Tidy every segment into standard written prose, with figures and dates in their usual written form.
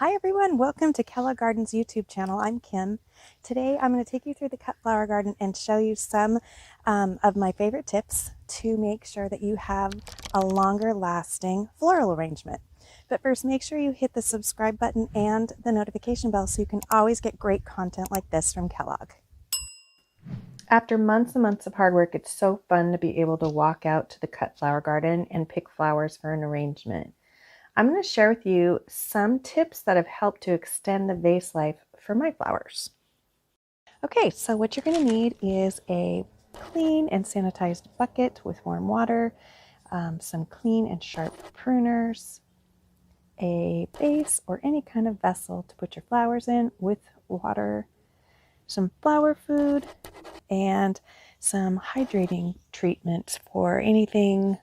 Hi everyone, welcome to Kellogg Garden's YouTube channel. I'm Kim. Today I'm going to take you through the cut flower garden and show you some of my favorite tips to make sure that you have a longer lasting floral arrangement. But first, make sure you hit the subscribe button and the notification bell so you can always get great content like this from Kellogg. After months and months of hard work, it's so fun to be able to walk out to the cut flower garden and pick flowers for an arrangement. I'm going to share with you some tips that have helped to extend the vase life for my flowers. Okay, so what you're going to need is a clean and sanitized bucket with warm water, some clean and sharp pruners, a vase or any kind of vessel to put your flowers in with water, some flower food, and some hydrating treatment for anything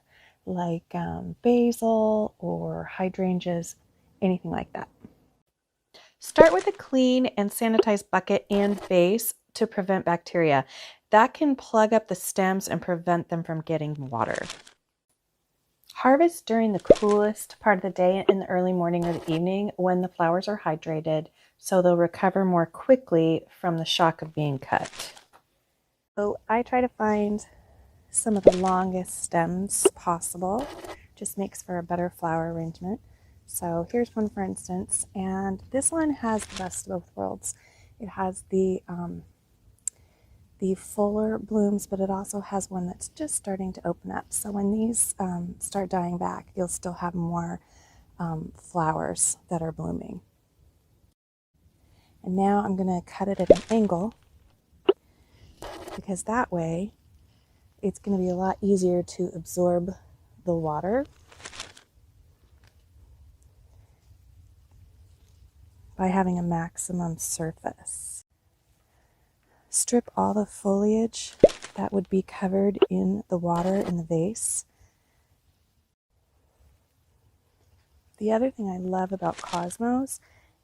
like basil or hydrangeas, anything like that. Start with a clean and sanitized bucket and vase to prevent bacteria. That can plug up the stems and prevent them from getting water. Harvest during the coolest part of the day in the early morning or the evening when the flowers are hydrated, so they'll recover more quickly from the shock of being cut. So I try to find some of the longest stems possible. Just makes for a better flower arrangement. So here's one, for instance, and this one has the best of both worlds. It has the fuller blooms, but it also has one that's just starting to open up. So when these start dying back, you'll still have more flowers that are blooming. And now I'm going to cut it at an angle, because that way it's going to be a lot easier to absorb the water by having a maximum surface. Strip all the foliage that would be covered in the water in the vase. The other thing I love about Cosmos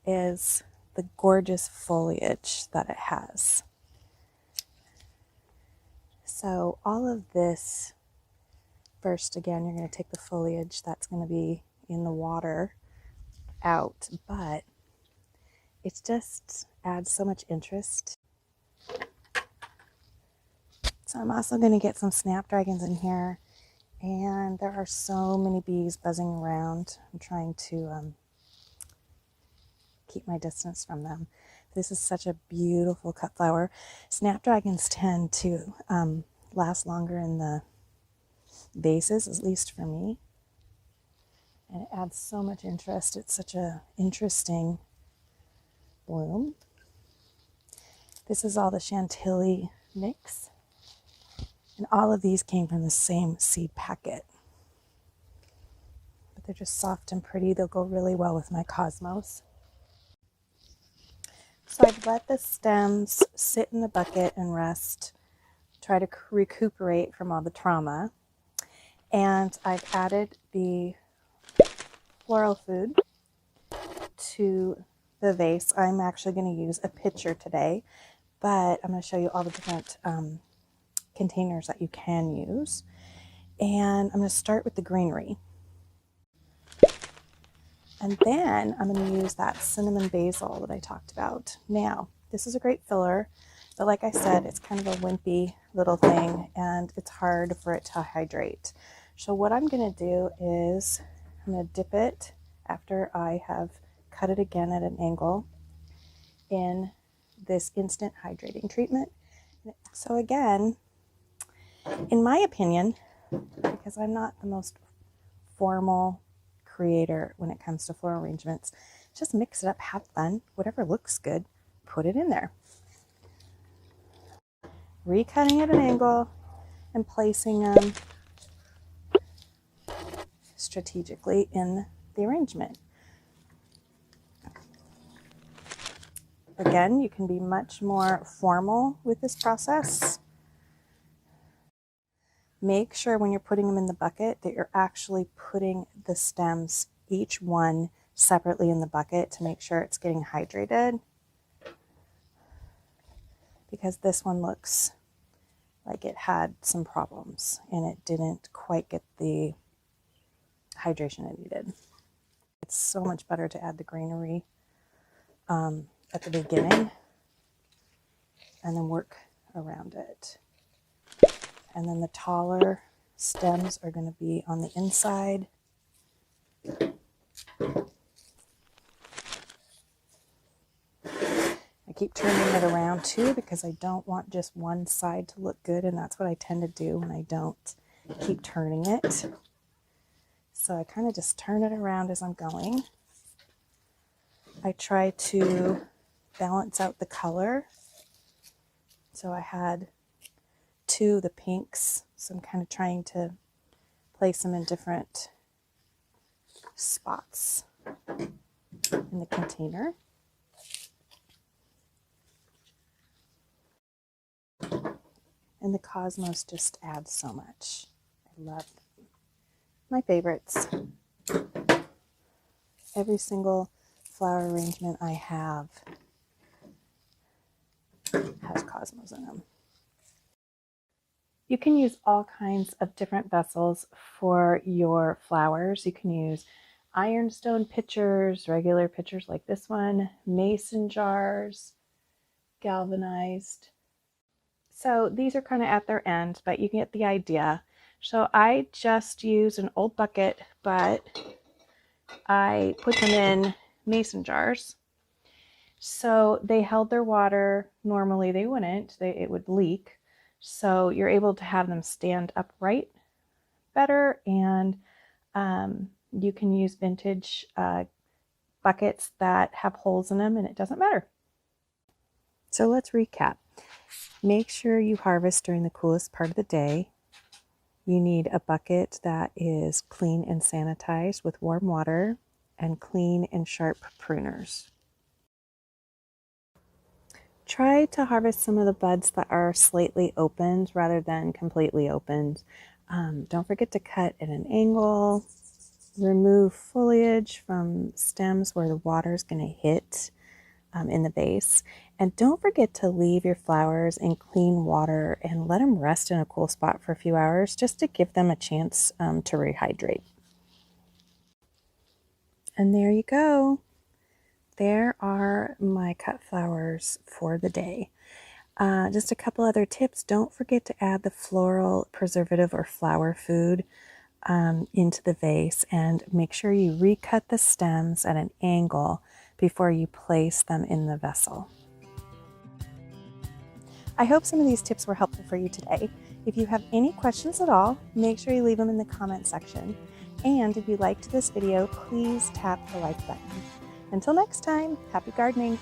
is the gorgeous foliage that it has. So all of this, first, again, you're going to take the foliage that's going to be in the water out, but it just adds so much interest. So I'm also going to get some snapdragons in here, and there are so many bees buzzing around. I'm trying to keep my distance from them. This is such a beautiful cut flower. Snapdragons tend to last longer in the vases, at least for me. And it adds so much interest. It's such an interesting bloom. This is all the Chantilly mix. And all of these came from the same seed packet. But they're just soft and pretty. They'll go really well with my Cosmos. So I've let the stems sit in the bucket and rest, try to recuperate from all the trauma. And I've added the floral food to the vase. I'm actually going to use a pitcher today, but I'm going to show you all the different containers that you can use. And I'm going to start with the greenery. And then I'm going to use that cinnamon basil that I talked about. Now, this is a great filler, but like I said, it's kind of a wimpy little thing and it's hard for it to hydrate. So what I'm going to do is I'm going to dip it after I have cut it again at an angle in this instant hydrating treatment. So again, in my opinion, because I'm not the most formal creator when it comes to floral arrangements, just mix it up, have fun, whatever looks good, put it in there. Recutting at an angle and placing them strategically in the arrangement. Again, you can be much more formal with this process. Make sure when you're putting them in the bucket that you're actually putting the stems, each one separately in the bucket, to make sure it's getting hydrated. Because this one looks like it had some problems and it didn't quite get the hydration it needed. It's so much better to add the greenery at the beginning and then work around it. And then the taller stems are going to be on the inside. I keep turning it around too because I don't want just one side to look good, and that's what I tend to do when I don't keep turning it. So I kind of just turn it around as I'm going. I try to balance out the color. So I had two, the pinks, so I'm kind of trying to place them in different spots in the container. And the cosmos just adds so much. I love them. My favorites. Every single flower arrangement I have has cosmos in them. You can use all kinds of different vessels for your flowers. You can use ironstone pitchers, regular pitchers like this one, mason jars, galvanized. So these are kind of at their end, but you get the idea. So I just used an old bucket, but I put them in mason jars. So they held their water. Normally they wouldn't, it would leak. So you're able to have them stand upright better, and you can use vintage buckets that have holes in them and it doesn't matter. So let's recap. Make sure you harvest during the coolest part of the day. You need a bucket that is clean and sanitized with warm water and clean and sharp pruners. Try to harvest some of the buds that are slightly opened rather than completely opened. Don't forget to cut at an angle. Remove foliage from stems where the water is going to hit in the base. And don't forget to leave your flowers in clean water and let them rest in a cool spot for a few hours just to give them a chance to rehydrate. And there you go. There are my cut flowers for the day. Just a couple other tips. Don't forget to add the floral preservative or flower food into the vase, and make sure you recut the stems at an angle before you place them in the vessel. I hope some of these tips were helpful for you today. If you have any questions at all, make sure you leave them in the comment section. And if you liked this video, please tap the like button. Until next time, happy gardening!